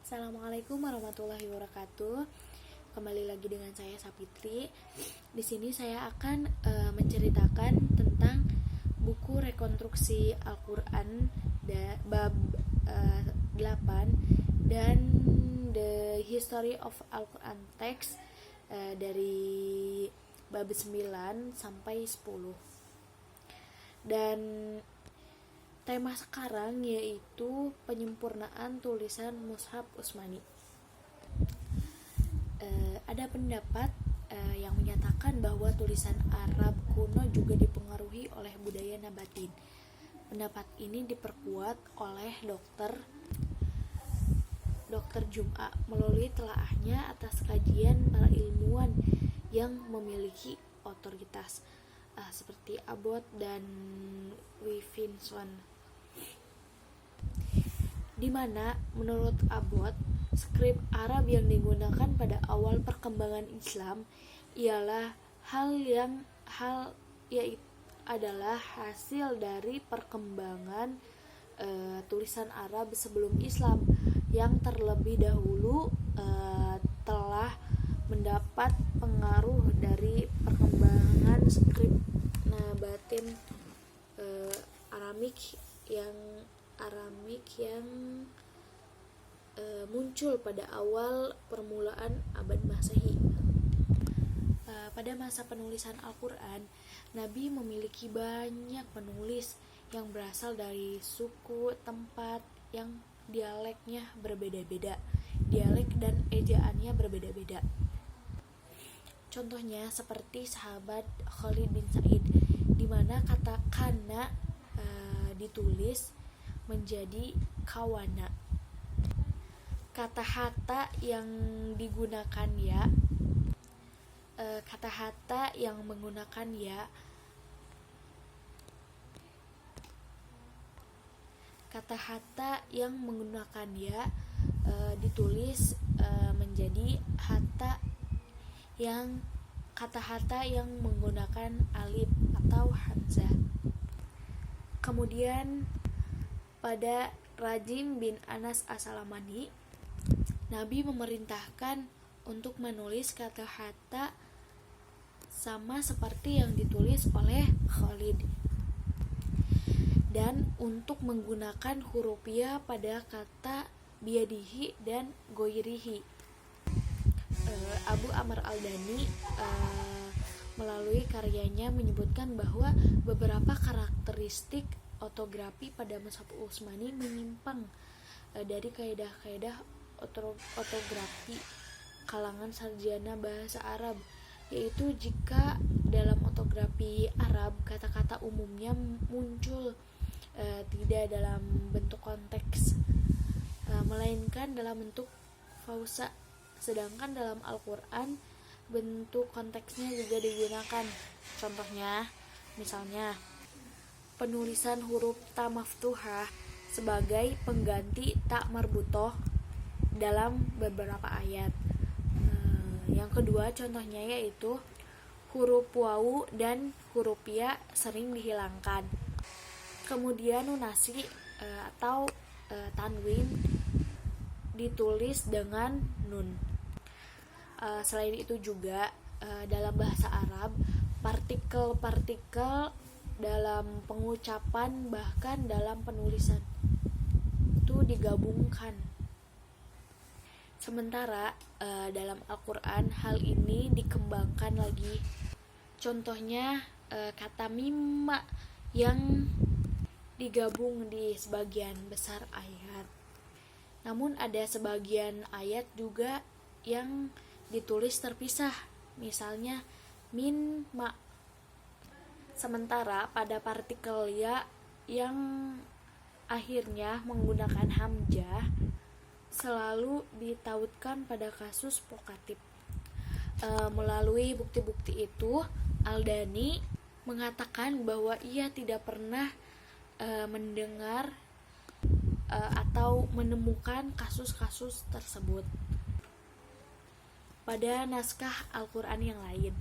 Assalamualaikum warahmatullahi wabarakatuh. Kembali lagi dengan saya Sapitri. Di sini saya akan menceritakan tentang buku rekonstruksi Al-Qur'an bab 8 dan The History of Al-Qur'an Text dari bab 9 sampai 10. Dan tema sekarang yaitu penyempurnaan tulisan Mushaf Utsmani. Ada pendapat yang menyatakan bahwa tulisan Arab kuno juga dipengaruhi oleh budaya Nabatin. Pendapat ini diperkuat oleh Dr. Jum'a melalui telaahnya atas kajian para ilmuwan yang memiliki otoritas seperti Abbott dan Wifinson. Di mana menurut Abbott, skrip Arab yang digunakan pada awal perkembangan Islam adalah hasil dari perkembangan tulisan Arab sebelum Islam yang terlebih dahulu telah mendapat pengaruh dari perkembangan skrip Nabatin Aramik yang muncul pada awal permulaan abad Masehi. Pada masa penulisan Al-Quran, Nabi memiliki banyak penulis yang berasal dari suku tempat yang dialeknya berbeda-beda, dialek dan ejaannya berbeda-beda. Contohnya seperti sahabat Khalid bin Sa'id, di mana kata kana ditulis menjadi kawana. Kata hata yang digunakan ditulis menjadi kata hata yang menggunakan alif atau hamzah. Kemudian pada Rajim bin Anas As-Salamani, Nabi memerintahkan untuk menulis kata hata sama seperti yang ditulis oleh Khalid, dan untuk menggunakan huruf ya pada kata biadihi dan goirihi. Abu Amr Al-Dani melalui karyanya menyebutkan bahwa beberapa karakteristik ortografi pada Mushaf Utsmani menyimpang dari kaidah-kaidah ortografi kalangan sarjana bahasa Arab, yaitu jika dalam ortografi Arab kata-kata umumnya muncul tidak dalam bentuk konteks, melainkan dalam bentuk fausa, sedangkan dalam Al-Quran bentuk konteksnya juga digunakan. Contohnya, misalnya penulisan huruf ta maftuhah sebagai pengganti ta marbutoh dalam beberapa ayat. Yang kedua contohnya yaitu huruf wawu dan huruf ya sering dihilangkan. Kemudian nunasi atau tanwin ditulis dengan nun. Selain itu juga dalam bahasa Arab partikel-partikel dalam pengucapan bahkan dalam penulisan itu digabungkan. Sementara dalam Al-Quran hal ini dikembangkan lagi. Contohnya kata mimma yang digabung di sebagian besar ayat. Namun ada sebagian ayat juga yang ditulis terpisah, misalnya min ma. Sementara pada partikel ya yang akhirnya menggunakan hamzah selalu ditautkan pada kasus vokatif. Melalui bukti-bukti itu, Al-Dani mengatakan bahwa ia tidak pernah mendengar atau menemukan kasus-kasus tersebut pada naskah Al-Quran yang lain.